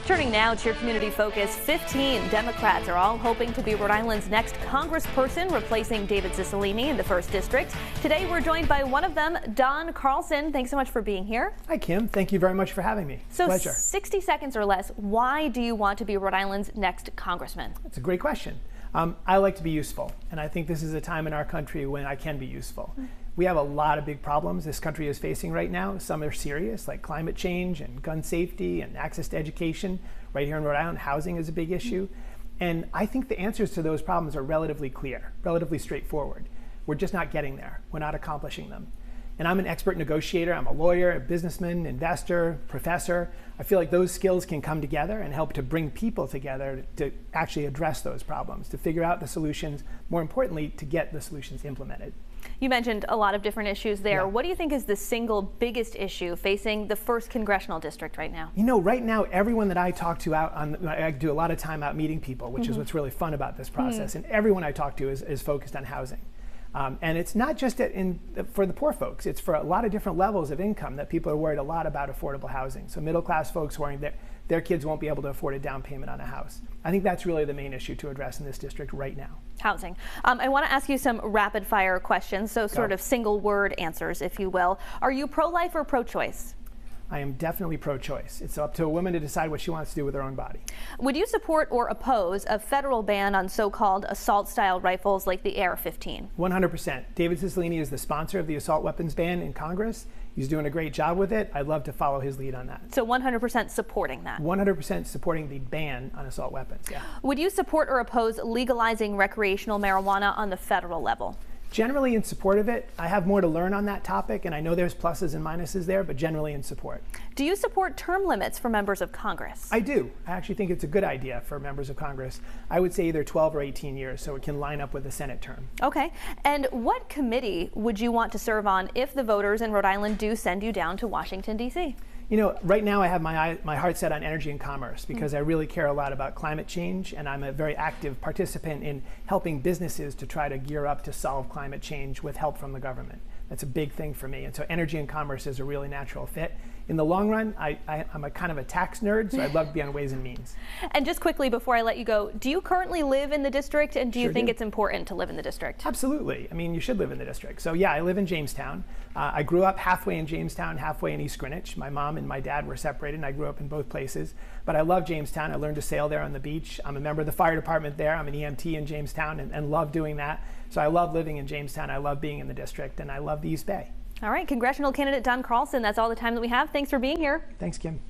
Turning now to your community focus, 15 Democrats are all hoping to be Rhode Island's next congressperson, replacing David Cicilline in the 1st District. Today, we're joined by one of them, Don Carlson. Thanks so much for being here. Hi, Kim. Thank you very much for having me. So, pleasure. 60 seconds or less, why do you want to be Rhode Island's next congressman? That's a great question. I like to be useful, and I think this is a time in our country when I can be useful. We have a lot of big problems this country is facing right now. Some are serious, like climate change and gun safety and access to education. Right here in Rhode Island, housing is a big issue. And I think the answers to those problems are relatively clear, relatively straightforward. We're just not getting there. We're not accomplishing them. And I'm an expert negotiator. I'm a lawyer, a businessman, investor, professor. I feel like those skills can come together and help to bring people together to actually address those problems, to figure out the solutions, more importantly, to get the solutions implemented. You mentioned a lot of different issues there. Yeah. What do you think is the single biggest issue facing the 1st Congressional District right now? You know, right now, everyone that I talk to I do a lot of time out meeting people, which is what's really fun about this process. And everyone I talk to is focused on housing. And it's not just for the poor folks, it's for a lot of different levels of income that people are worried a lot about affordable housing. So middle class folks worrying that their kids won't be able to afford a down payment on a house. I think that's really the main issue to address in this district right now. Housing. I want to ask you some rapid fire questions, so sort of single word answers, if you will. Are you pro-life or pro-choice? I am definitely pro-choice. It's up to a woman to decide what she wants to do with her own body. Would you support or oppose a federal ban on so-called assault-style rifles like the AR-15? 100%. David Cicilline is the sponsor of the assault weapons ban in Congress. He's doing a great job with it. I'd love to follow his lead on that. So 100% supporting that? 100% supporting the ban on assault weapons, yeah. Would you support or oppose legalizing recreational marijuana on the federal level? Generally in support of it. I have more to learn on that topic, and I know there's pluses and minuses there, but generally in support. Do you support term limits for members of Congress? I do. I actually think it's a good idea for members of Congress. I would say either 12 or 18 years, so it can line up with the Senate term. Okay. And what committee would you want to serve on if the voters in Rhode Island do send you down to Washington, D.C.? You know, right now I have my heart set on energy and commerce because I really care a lot about climate change, and I'm a very active participant in helping businesses to try to gear up to solve climate change with help from the government. That's a big thing for me, and so energy and commerce is a really natural fit. In the long run, I'm a kind of a tax nerd, so I'd love to be on Ways and Means. And just quickly before I let you go, do you currently live in the district, and do you think do. it's important to live in the district? Absolutely. I mean, you should live in the district. So yeah, I live in Jamestown. I grew up halfway in Jamestown, halfway in East Greenwich. My mom and my dad were separated, and I grew up in both places. But I love Jamestown. I learned to sail there on the beach. I'm a member of the fire department there. I'm an EMT in Jamestown and love doing that. So I love living in Jamestown. I love being in the district, and I love the East Bay. All right, congressional candidate Don Carlson, that's all the time that we have. Thanks for being here. Thanks, Kim.